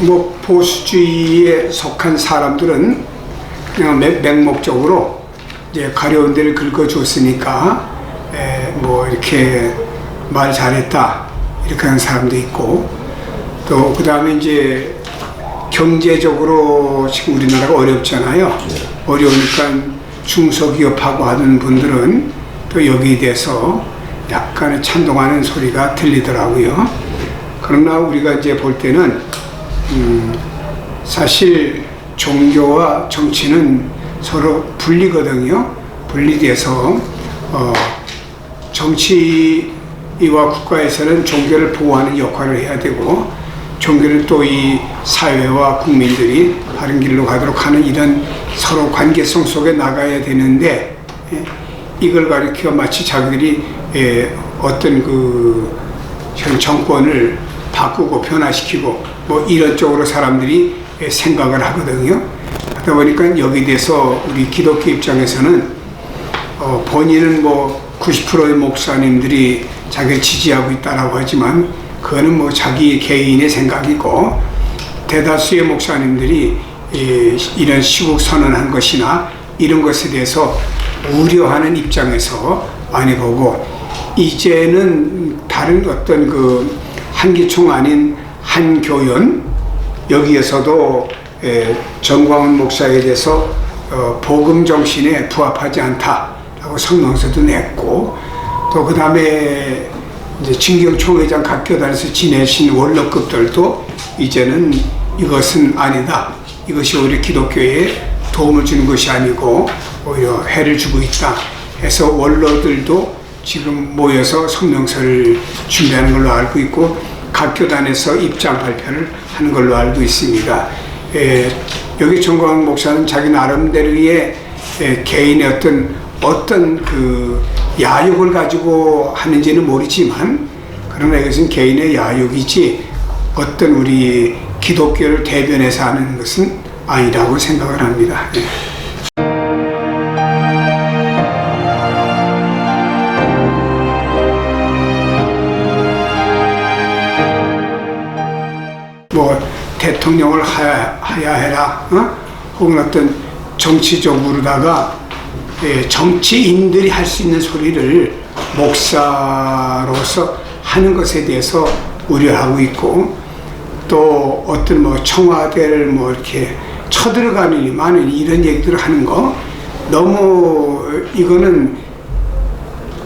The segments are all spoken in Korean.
뭐 보수주의에 속한 사람들은 그냥 맹목적으로 이제 가려운 데를 긁어줬으니까 뭐 이렇게 말 잘했다 이렇게 하는 사람도 있고, 또 그 다음에 이제 경제적으로 지금 우리나라가 어렵잖아요. 어려우니까 중소기업하고 하는 분들은 또 여기에 대해서 약간의 찬동하는 소리가 들리더라고요. 그러나 우리가 이제 볼 때는 사실 종교와 정치는 서로 분리거든요. 분리돼서 정치와 국가에서는 종교를 보호하는 역할을 해야 되고, 종교는 또 이 사회와 국민들이 바른 길로 가도록 하는 이런 서로 관계성 속에 나가야 되는데, 이걸 가리켜 마치 자기들이 어떤 그 현 정권을 바꾸고 변화시키고 뭐 이런 쪽으로 사람들이 생각을 하거든요. 그러다 보니까 여기에 대해서 우리 기독교 입장에서는 본인은 뭐 90%의 목사님들이 자기를 지지하고 있다라고 하지만 그거는 뭐 자기 개인의 생각이고, 대다수의 목사님들이 이런 시국 선언한 것이나 이런 것에 대해서 우려하는 입장에서 많이 보고, 이제는 다른 어떤 그 한기총 아닌 한교연, 여기에서도 정광훈 목사에 대해서 복음 정신에 부합하지 않다라고 성명서도 냈고, 또 그 다음에 이제 진경총회장 각 교단에서 지내신 원로급들도 이제는 이것은 아니다, 이것이 오히려 기독교에 도움을 주는 것이 아니고 오히려 해를 주고 있다 해서 원로들도 지금 모여서 성명서를 준비하는 걸로 알고 있고, 각 교단에서 입장 발표를 하는 걸로 알고 있습니다. 여기 정광훈 목사는 자기 나름대로의 개인의 어떤 그 야욕을 가지고 하는지는 모르지만, 그러나 이것은 개인의 야욕이지 어떤 우리 기독교를 대변해서 하는 것은 아니라고 생각을 합니다. 뭐 대통령을 하야 해라, 혹은 어떤 정치적으로다가 정치인들이 할 수 있는 소리를 목사로서 하는 것에 대해서 우려하고 있고, 또 어떤 뭐 청와대를 뭐 이렇게 쳐들어가느니 마느니 이런 얘기들을 하는 거, 너무 이거는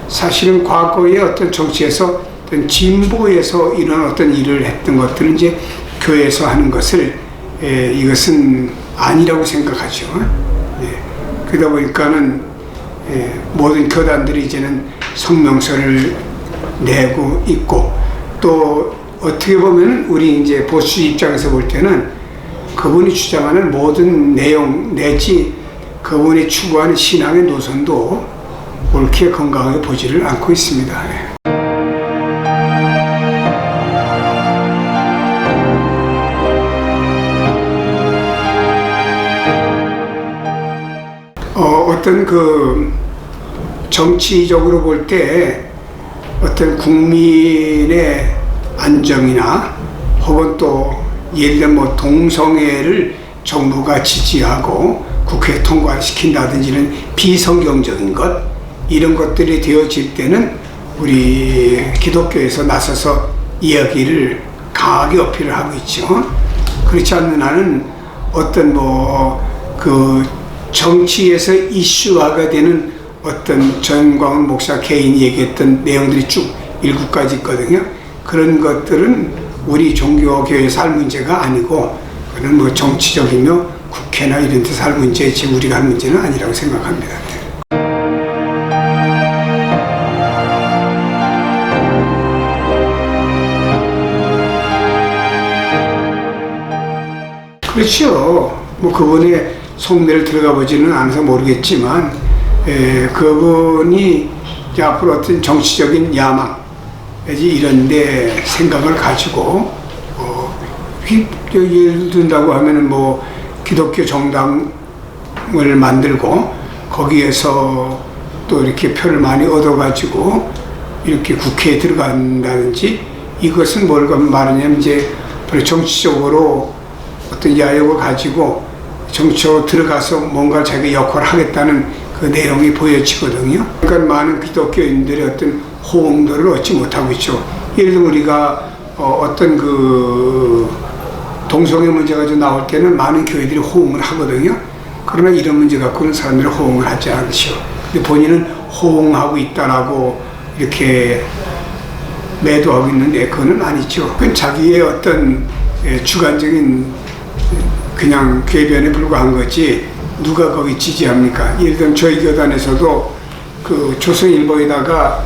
사실은 과거의 어떤 정치에서 어떤 진보에서 이런 어떤 일을 했던 것들은 이제 교회에서 하는 것을 이것은 아니라고 생각하죠. 그러다 보니까는 모든 교단들이 이제는 성명서를 내고 있고, 또 어떻게 보면 우리 이제 보수 입장에서 볼 때는 그분이 주장하는 모든 내용 내지 그분이 추구하는 신앙의 노선도 옳게 건강하게 보지를 않고 있습니다. 어떤 그 정치적으로 볼 때 어떤 국민의 안정이나 혹은 또 예를 들면 뭐 동성애를 정부가 지지하고 국회에 통과시킨다든지 이런 비성경적인 것, 이런 것들이 되어질 때는 우리 기독교에서 나서서 이야기를 강하게 어필을 하고 있죠. 그렇지 않는 한은 어떤 뭐 그 정치에서 이슈화가 되는 어떤 정광훈 목사 개인이 얘기했던 내용들이 쭉 7가지 있거든요. 그런 것들은 우리 종교교회에서 할 문제가 아니고, 그런 뭐 정치적이며 국회나 이런 데서 할 문제지 우리가 할 문제는 아니라고 생각합니다. 그렇죠. 뭐 그분의 속내를 들어가 보지는 않아서 모르겠지만, 그분이 이제 앞으로 어떤 정치적인 야망 이런 데 생각을 가지고 예를 든다고 하면은 뭐 기독교 정당을 만들고 거기에서 또 이렇게 표를 많이 얻어 가지고 이렇게 국회에 들어간다든지, 이것은 뭘 말하냐면 이제 정치적으로 어떤 야욕을 가지고 정치로 들어가서 뭔가 자기 역할을 하겠다는 그 내용이 보여지거든요. 그러니까 많은 기독교인들의 어떤 호응도를 얻지 못하고 있죠. 예를 들어 우리가 어떤 그 동성애 문제가 좀 나올 때는 많은 교회들이 호응을 하거든요. 그러나 이런 문제 갖고는 사람들이 호응을 하지 않죠. 근데 본인은 호응하고 있다라고 이렇게 매도하고 있는데 그거는 아니죠. 그건 자기의 어떤 주관적인 그냥 궤변에 불과한 거지 누가 거기 지지합니까? 예를 들면 저희 교단에서도 그 조선일보에다가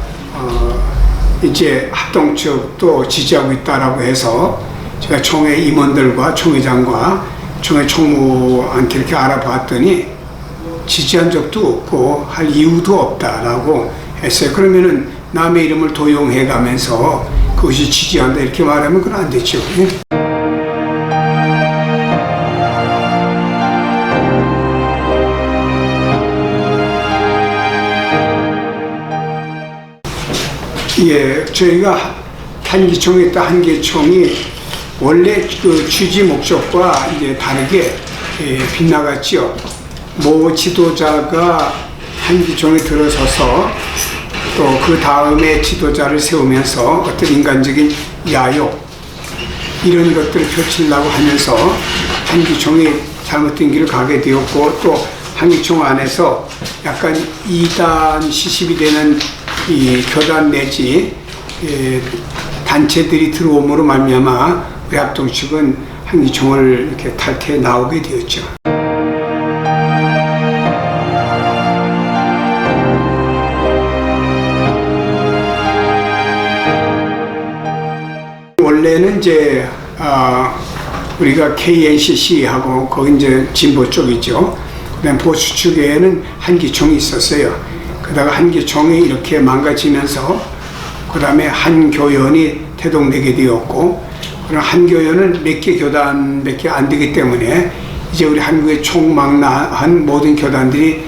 이제 합동 측도 지지하고 있다라고 해서 제가 총회 임원들과 총회장과 총회 총무한테 이렇게 알아봤더니 지지한 적도 없고 할 이유도 없다라고 했어요. 그러면은 남의 이름을 도용해 가면서 그것이 지지한다 이렇게 말하면 그건 안 되죠. 예, 저희가 한기총에 있다 한기총이 원래 그 취지 목적과 이제 다르게 빗나갔죠. 모 지도자가 한기총에 들어서서 또 그 다음에 지도자를 세우면서 어떤 인간적인 야욕 이런 것들을 펼치려고 하면서 한기총이 잘못된 길을 가게 되었고 또 한기총 안에서 약간 이단 시습이 되는 이 교단 내지 단체들이 들어옴으로 말미암아 우리 합동 측은 한기총을 이렇게 탈퇴해 나오게 되었죠. 원래는 이제 우리가 KNCC하고 거기 이제 진보 쪽이죠. 그다음 보수 측에는 한기총이 있었어요. 그러다가 한기총이 이렇게 망가지면서 그다음에 한교연이 태동되게 되었고 그런 한교연은 몇 개 교단밖에 안 되기 때문에 이제 우리 한국의 총망라한 모든 교단들이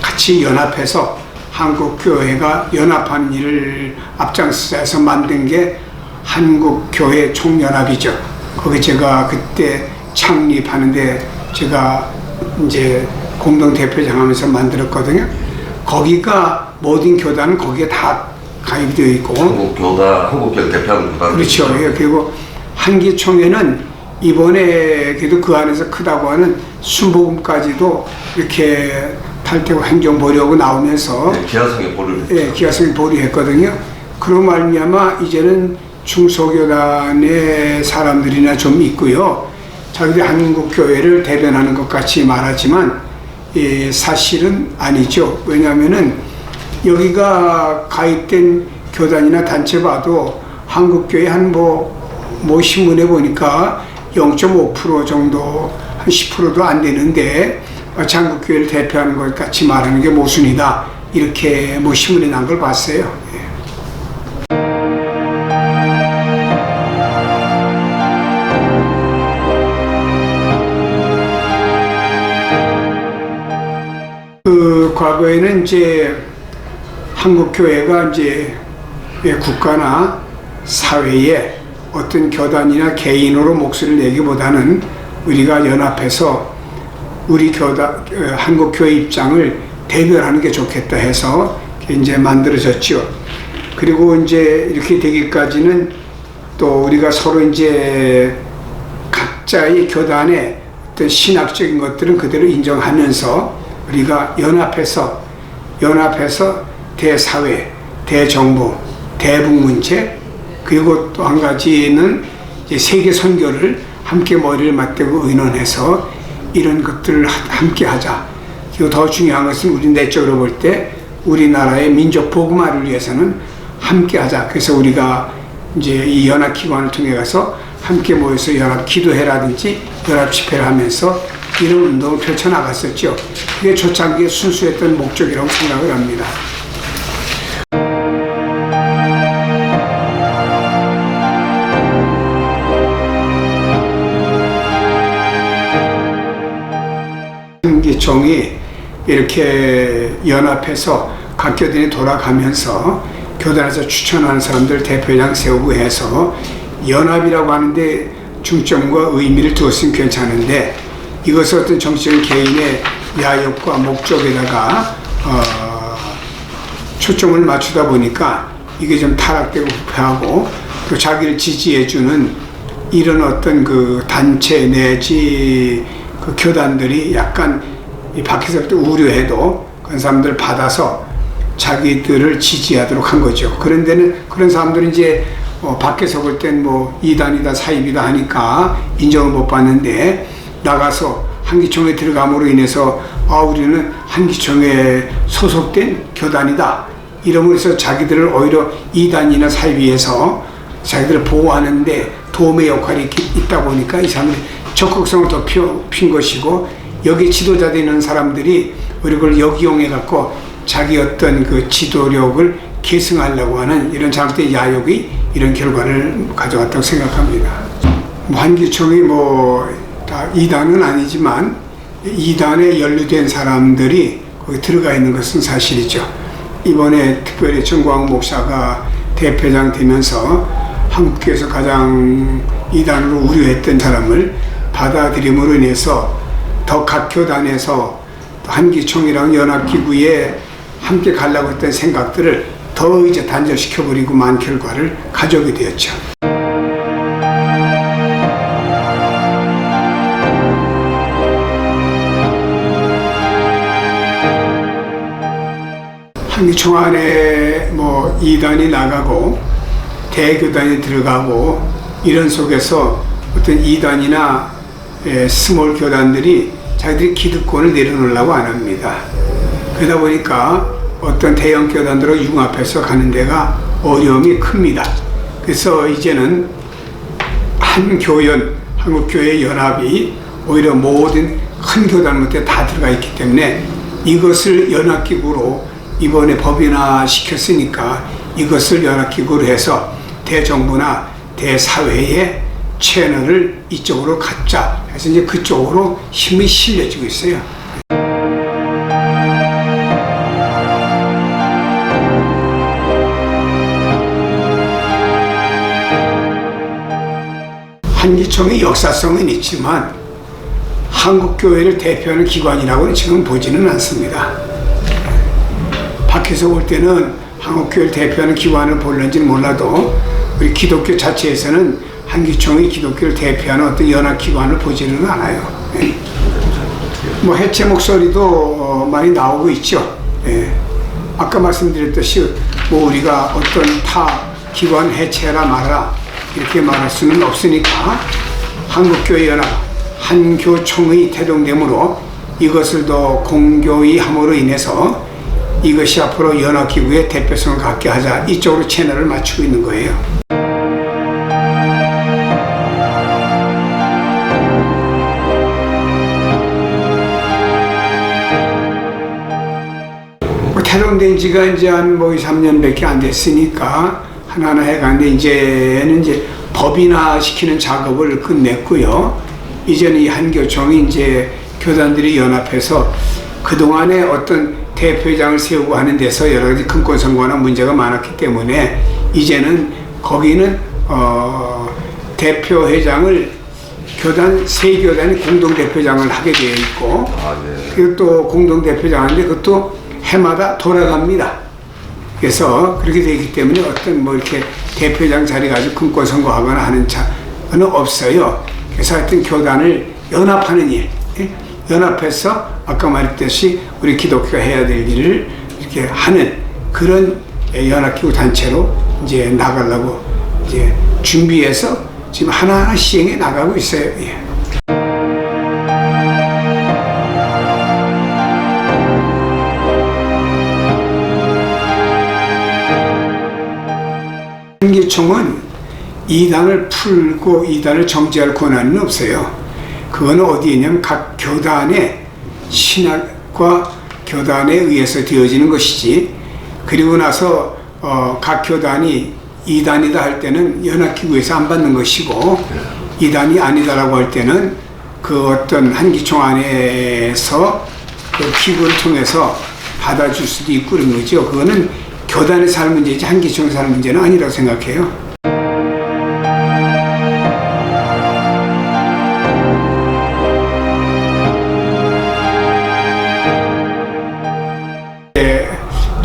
같이 연합해서 한국교회가 연합하는 일을 앞장서서 만든 게 한국교회 총연합이죠. 거기 제가 그때 창립하는데 제가 이제 공동대표장 하면서 만들었거든요. 거기가 모든 교단은 거기에 다 가입되어 있고 한국교회 대표하는 교단 그렇죠. 예, 그리고 한기총회는 이번에 그래도 그 안에서 크다고 하는 순복음까지도 이렇게 탈퇴고 행정 보류하고 나오면서 기하성에 보류했죠. 예, 기하성에 보류했거든요. 그로 말미암아 이제는 중소교단의 사람들이나 좀 있고요. 자기들 한국교회를 대변하는 것 같이 말하지만 사실은 아니죠. 왜냐하면은 여기가 가입된 교단이나 단체 봐도 한국교회 한 뭐 신문에 보니까 0.5% 정도 한 10%도 안 되는데 한국교회를 대표하는 것 같이 말하는 게 모순이다. 이렇게 뭐 신문에 난 걸 봤어요. 그 과거에는 이제 한국교회가 이제 국가나 사회에 어떤 교단이나 개인으로 목소리를 내기보다는 우리가 연합해서 우리 교단, 한국교회 입장을 대변하는 게 좋겠다 해서 이제 만들어졌죠. 그리고 이제 이렇게 되기까지는 또 우리가 서로 이제 각자의 교단의 어떤 신학적인 것들은 그대로 인정하면서 우리가 연합해서 대사회, 대정부, 대북문제 그리고 또 한 가지는 이제 세계 선교를 함께 머리를 맞대고 의논해서 이런 것들을 함께 하자. 그리고 더 중요한 것은 우리 내적으로 볼 때 우리나라의 민족 복음화를 위해서는 함께 하자. 그래서 우리가 이제 이 연합기관을 통해 가서 함께 모여서 연합 기도회라든지 연합 집회를 하면서 이런 운동을 펼쳐나갔었죠. 그게 초창기에 순수했던 목적이라고 생각을 합니다. 한기총이 이렇게 연합해서 각 교단이 돌아가면서 교단에서 추천하는 사람들 대표장 세우고 해서 연합이라고 하는데 중점과 의미를 두었으면 괜찮은데 이것을 어떤 정치적인 개인의 야욕과 목적에다가 초점을 맞추다 보니까 이게 좀 타락되고 부패하고 또 자기를 지지해주는 이런 어떤 그 단체 내지 그 교단들이 약간 이 밖에서부터 우려해도 그런 사람들을 받아서 자기들을 지지하도록 한 거죠. 그런데는 그런 사람들은 이제 밖에서 볼 땐 뭐 이단이다 사입이다 하니까 인정을 못 받는데 나가서 한기총에 들어감으로 인해서 우리는 한기총에 소속된 교단이다 이름으로 해서 자기들을 오히려 이단이나 사입위에서 자기들을 보호하는데 도움의 역할이 있다 보니까 이 사람들이 적극성을 더 핀 것이고 여기 지도자 되는 사람들이 그걸 역이용해 갖고 자기 어떤 그 지도력을 계승하려고 하는 이런 잘못된 야욕이 이런 결과를 가져왔다고 생각합니다. 한기총이 다 이단은 아니지만 이단에 연루된 사람들이 거기 들어가 있는 것은 사실이죠. 이번에 특별히 정광훈 목사가 대표장 되면서 한국교회에서 가장 이단으로 우려했던 사람을 받아들임으로 인해서 더 각 교단에서 한기총이랑 연합기구에 함께 가려고 했던 생각들을 더 이제 단절시켜버리고 만 결과를 가져오게 되었죠. 한기총 안에 이단이 나가고 대교단이 들어가고 이런 속에서 어떤 이단이나 스몰 교단들이 자기들이 기득권을 내려놓으려고 안 합니다. 그러다 보니까 어떤 대형 교단들로 융합해서 가는 데가 어려움이 큽니다. 그래서 이제는 한교연, 한국교회 연합이 오히려 모든 큰 교단 밑에 다 들어가 있기 때문에 이것을 연합기구로 이번에 법인화 시켰으니까 이것을 연합기구로 해서 대정부나 대사회의 채널을 이쪽으로 갖자 해서 이제 그쪽으로 힘이 실려지고 있어요. 한기총의 역사성은 있지만 한국교회를 대표하는 기관이라고는 지금 보지는 않습니다. 밖에서 볼 때는 한국교회를 대표하는 기관을 볼는지는 몰라도 우리 기독교 자체에서는 한기총이 기독교를 대표하는 어떤 연합기관을 보지는 않아요. 해체 목소리도 많이 나오고 있죠. 아까 말씀드렸듯이 우리가 어떤 타 기관 해체라 말아라 이렇게 말할 수는 없으니까 한국교회 연합 한교총의 태동됨으로 이것을 더 공교히 함으로 인해서 이것이 앞으로 연합기구의 대표성을 갖게 하자 이쪽으로 채널을 맞추고 있는 거예요. 태동된 지가 이제 한 3년밖에 안 됐으니까 하나하나 해가는데 이제는 법인화 시키는 작업을 끝냈고요. 이제는 이 한교총이 이제 교단들이 연합해서 그동안에 어떤 대표장을 세우고 하는 데서 여러 가지 금권 선거나 문제가 많았기 때문에 이제는 거기는 대표회장을 세 교단이 공동대표장을 하게 되어 있고 그리고 또 공동대표장인데 그것도 해마다 돌아갑니다. 그래서 그렇게 되기 때문에 어떤 이렇게 대표장 자리 가지고 금권 선거하거나 하는 차는 없어요. 그래서 하여튼 교단을 연합하는 일, 연합해서 아까 말했듯이 우리 기독교가 해야 될 일을 이렇게 하는 그런 연합기구 단체로 이제 나가려고 이제 준비해서 지금 하나하나 시행해 나가고 있어요. 한기총은 이단을 풀고 이단을 정지할 권한은 없어요. 그거는 어디에 있냐면 각 교단의 신학과 교단에 의해서 되어지는 것이지 그리고 나서 각 교단이 이단이다 할 때는 연합기구에서 안 받는 것이고 이단이 아니다라고 할 때는 그 어떤 한기총 안에서 그 기구를 통해서 받아줄 수도 있고 그런 거죠. 그거는 교단에서 할 문제지 한기총에서 할 문제는 아니라고 생각해요.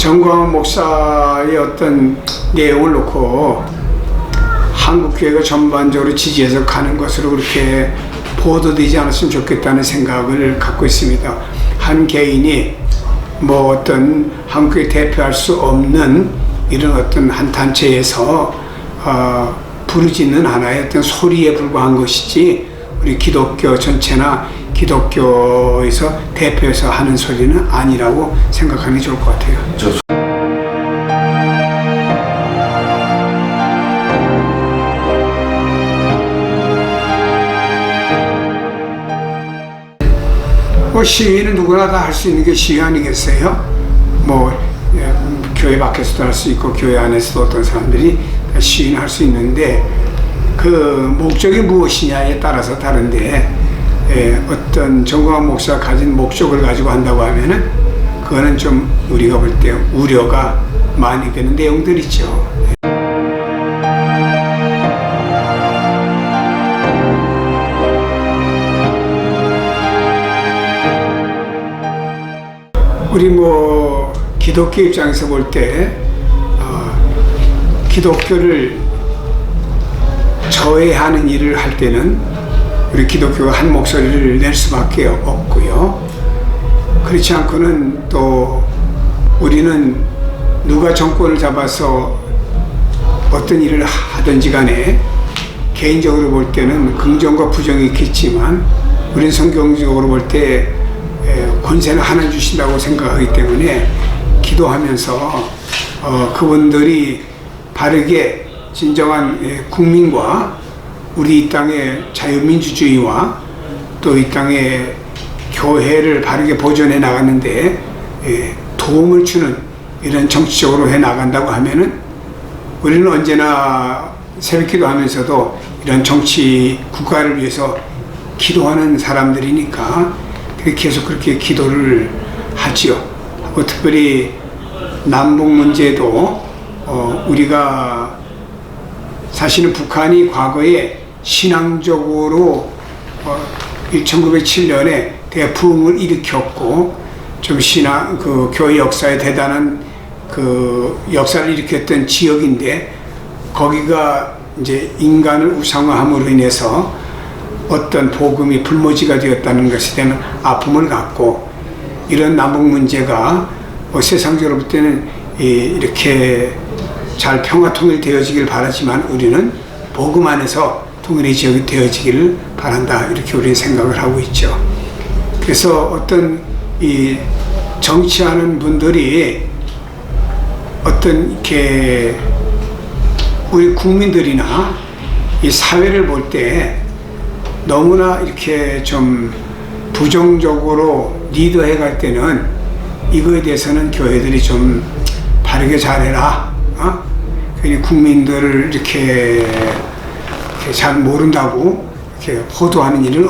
정광훈 목사의 어떤 내용을 놓고 한국교회가 전반적으로 지지해서 가는 것으로 그렇게 보도되지 않았으면 좋겠다는 생각을 갖고 있습니다. 한 개인이 뭐 어떤 한국에 대표할 수 없는 이런 어떤 한 단체에서 부르짖는 하나의 어떤 소리에 불과한 것이지 우리 기독교 전체나 기독교에서 대표해서 하는 소리는 아니라고 생각하는 게 좋을 것 같아요. 뭐 시위는 누구나 다 할 수 있는 게 시위 아니겠어요? 뭐 교회 밖에서도 할 수 있고 교회 안에서도 어떤 사람들이 시위는 할 수 있는데 그 목적이 무엇이냐에 따라서 다른데 어떤 정광훈 목사가 가진 목적을 가지고 한다고 하면은 그거는 좀 우리가 볼 때 우려가 많이 되는 내용들이죠. 우리 뭐 기독교 입장에서 볼 때 기독교를 저해하는 일을 할 때는 우리 기독교가 한 목소리를 낼 수밖에 없고요. 그렇지 않고는 또 우리는 누가 정권을 잡아서 어떤 일을 하든지 간에 개인적으로 볼 때는 긍정과 부정이 있겠지만 우리는 성경적으로 볼 때 권세는 하나님 주신다고 생각하기 때문에 기도하면서 그분들이 바르게 진정한 국민과 우리 이 땅의 자유민주주의와 또 이 땅의 교회를 바르게 보존해 나가는데 도움을 주는 이런 정치적으로 해 나간다고 하면은 우리는 언제나 새벽기도 하면서도 이런 정치 국가를 위해서 기도하는 사람들이니까 계속 그렇게 기도를 하지요. 특별히 남북 문제도 우리가 사실은 북한이 과거에 신앙적으로 1907년에 대부흥을 일으켰고 좀 그 교회 역사에 대단한 그 역사를 일으켰던 지역인데 거기가 이제 인간을 우상화함으로 인해서 어떤 복음이 불모지가 되었다는 것에 대한 아픔을 갖고 이런 남북 문제가 세상적으로 볼 때는 이렇게 잘 평화 통일되어지길 바라지만 우리는 복음 안에서 통일이 되어지기를 바란다 이렇게 우리는 생각을 하고 있죠. 그래서 어떤 이 정치하는 분들이 어떤 이렇게 우리 국민들이나 이 사회를 볼 때 너무나 이렇게 좀 부정적으로 리드해 갈 때는 이거에 대해서는 교회들이 좀 바르게 잘해라. 괜히 국민들을 이렇게 잘 모른다고 이렇게 호도하는 일은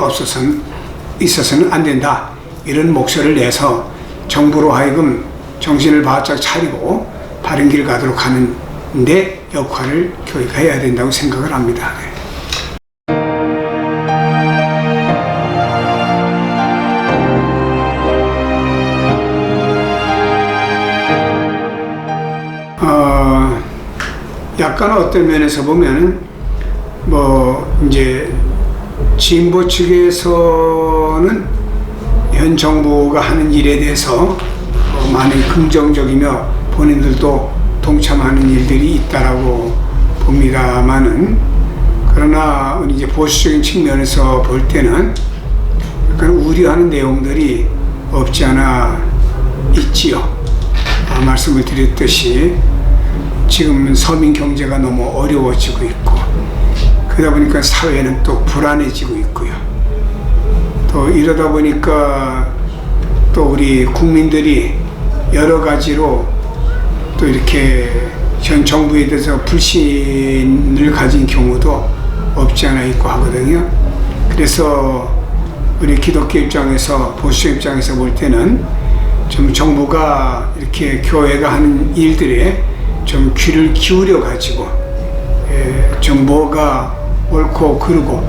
있어서는 안 된다. 이런 목소리를 내서 정부로 하여금 정신을 바짝 차리고 바른 길 가도록 하는데 역할을 교회가 해야 된다고 생각을 합니다. 약간 어떤 면에서 보면은 뭐 이제 진보 측에서는 현 정부가 하는 일에 대해서 많이 긍정적이며 본인들도 동참하는 일들이 있다라고 봅니다만은 그러나 우리 이제 보수적인 측면에서 볼 때는 약간 우려하는 내용들이 없지 않아 있지요. 말씀을 드렸듯이 지금 서민 경제가 너무 어려워지고 있고 그러다 보니까 사회는 또 불안해지고 있고요. 또 이러다 보니까 또 우리 국민들이 여러 가지로 또 이렇게 현 정부에 대해서 불신을 가진 경우도 없지 않아 있고 하거든요. 그래서 우리 기독교 입장에서 보수 입장에서 볼 때는 좀 정부가 이렇게 교회가 하는 일들에 좀 귀를 기울여 가지고 좀 뭐가 옳고 그르고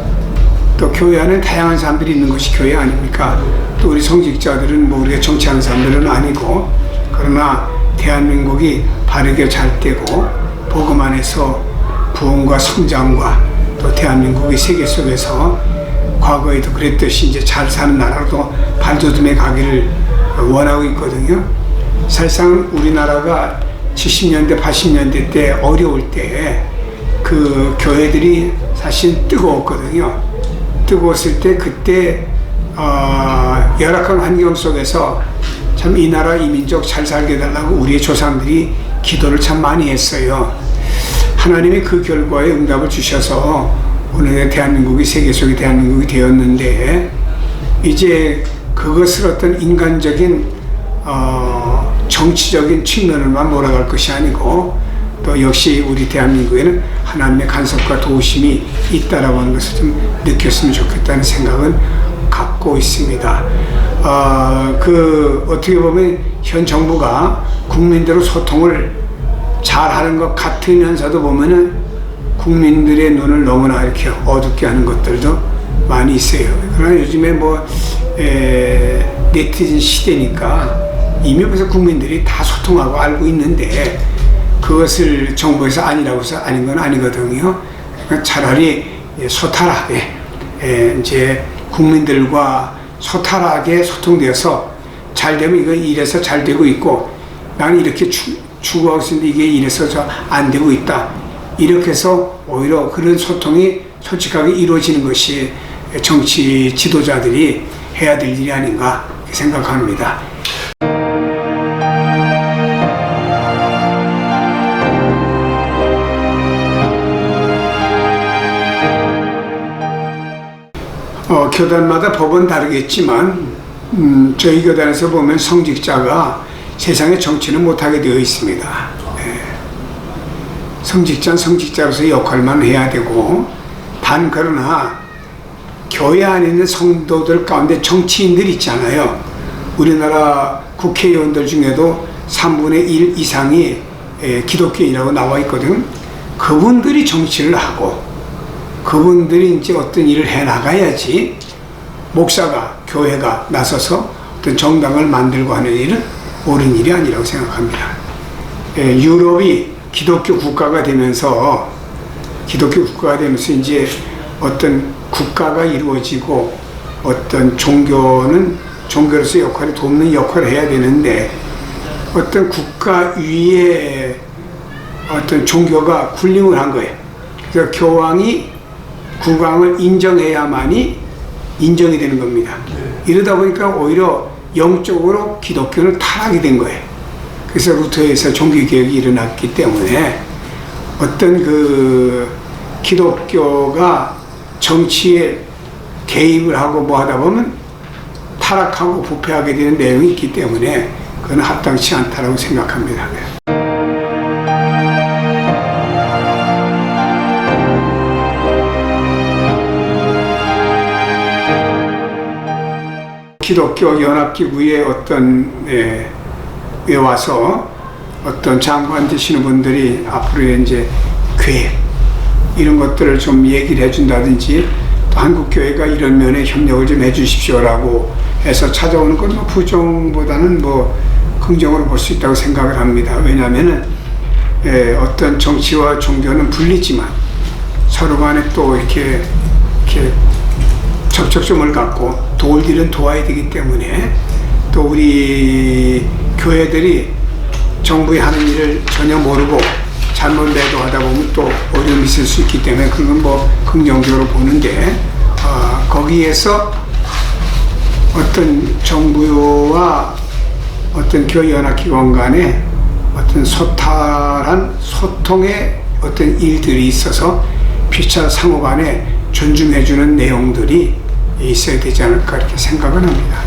또 교회 안에 다양한 사람들이 있는 것이 교회 아닙니까? 또 우리 성직자들은 뭐 우리가 정치하는 사람들은 아니고 그러나 대한민국이 바르게 잘 되고 복음 안에서 부흥과 성장과 또 대한민국이 세계 속에서 과거에도 그랬듯이 이제 잘 사는 나라로 발돋움해 가기를 원하고 있거든요. 사실상 우리나라가 70년대, 80년대 때 어려울 때 그 교회들이 사실 뜨거웠거든요. 뜨거웠을 때 그때 열악한 환경 속에서 참 이 나라 이 민족 잘 살게 해달라고 우리의 조상들이 기도를 참 많이 했어요. 하나님이 그 결과에 응답을 주셔서 오늘의 대한민국이 세계 속의 대한민국이 되었는데, 이제 그것을 어떤 인간적인 정치적인 측면으로만 몰아갈 것이 아니고 또 역시 우리 대한민국에는 하나님의 간섭과 도우심이 있다라고 하는 것을 좀 느꼈으면 좋겠다는 생각은 갖고 있습니다. 어떻게 보면 현 정부가 국민들과 소통을 잘하는 것 같으면서도 보면은 국민들의 눈을 너무나 이렇게 어둡게 하는 것들도 많이 있어요. 그러나 요즘에 네티즌 시대니까 이미 벌써 국민들이 다 소통하고 알고 있는데 그것을 정부에서 아니라고 해서 아닌 건 아니거든요. 그러니까 차라리 소탈하게 이제 국민들과 소탈하게 소통되어서 잘 되면 이거 이래서 잘 되고 있고 나는 이렇게 추구하고 있는데 이게 이래서 안 되고 있다. 이렇게 해서 오히려 그런 소통이 솔직하게 이루어지는 것이 정치 지도자들이 해야 될 일이 아닌가 생각합니다. 교단마다 법은 다르겠지만 저희 교단에서 보면 성직자가 세상의 정치는 못하게 되어 있습니다. 성직자는 성직자로서의 역할만 해야 되고, 단 그러나 교회 안에 있는 성도들 가운데 정치인들 있잖아요. 우리나라 국회의원들 중에도 3분의 1 이상이 기독교인이라고 나와 있거든. 그분들이 정치를 하고 그분들이 이제 어떤 일을 해 나가야지 목사가, 교회가 나서서 어떤 정당을 만들고 하는 일은 옳은 일이 아니라고 생각합니다. 유럽이 기독교 국가가 되면서 이제 어떤 국가가 이루어지고 어떤 종교는 종교로서 역할을 돕는 역할을 해야 되는데, 어떤 국가 위에 어떤 종교가 군림을 한 거예요. 그래서 교황이 국왕을 인정해야만이 인정이 되는 겁니다. 이러다 보니까 오히려 영적으로 기독교는 타락이 된 거예요. 그래서 루터에서 종교개혁이 일어났기 때문에 어떤 기독교가 정치에 개입을 하고 뭐 하다 보면 타락하고 부패하게 되는 내용이 있기 때문에 그건 합당치 않다라고 생각합니다. 기독교 연합기구의 어떤 에 와서 어떤 장관 되시는 분들이 앞으로 이제 계획 이런 것들을 좀 얘기를 해준다든지, 또 한국교회가 이런 면에 협력을 좀 해주십시오라고 해서 찾아오는 건 부정보다는 긍정으로 볼 수 있다고 생각을 합니다. 왜냐하면은 어떤 정치와 종교는 분리지만 서로 간에 또 이렇게 접촉점을 갖고 도울 일은 도와야 되기 때문에, 또 우리 교회들이 정부의 하는 일을 전혀 모르고 잘못 매도하다 보면 또 어려움이 있을 수 있기 때문에 그건 긍정적으로 보는데, 거기에서 어떤 정부와 어떤 교연합기관 간에 어떤 소탈한 소통의 어떤 일들이 있어서 피차 상호 간에 존중해주는 내용들이 있어야 되지 않을까 이렇게 생각은 합니다.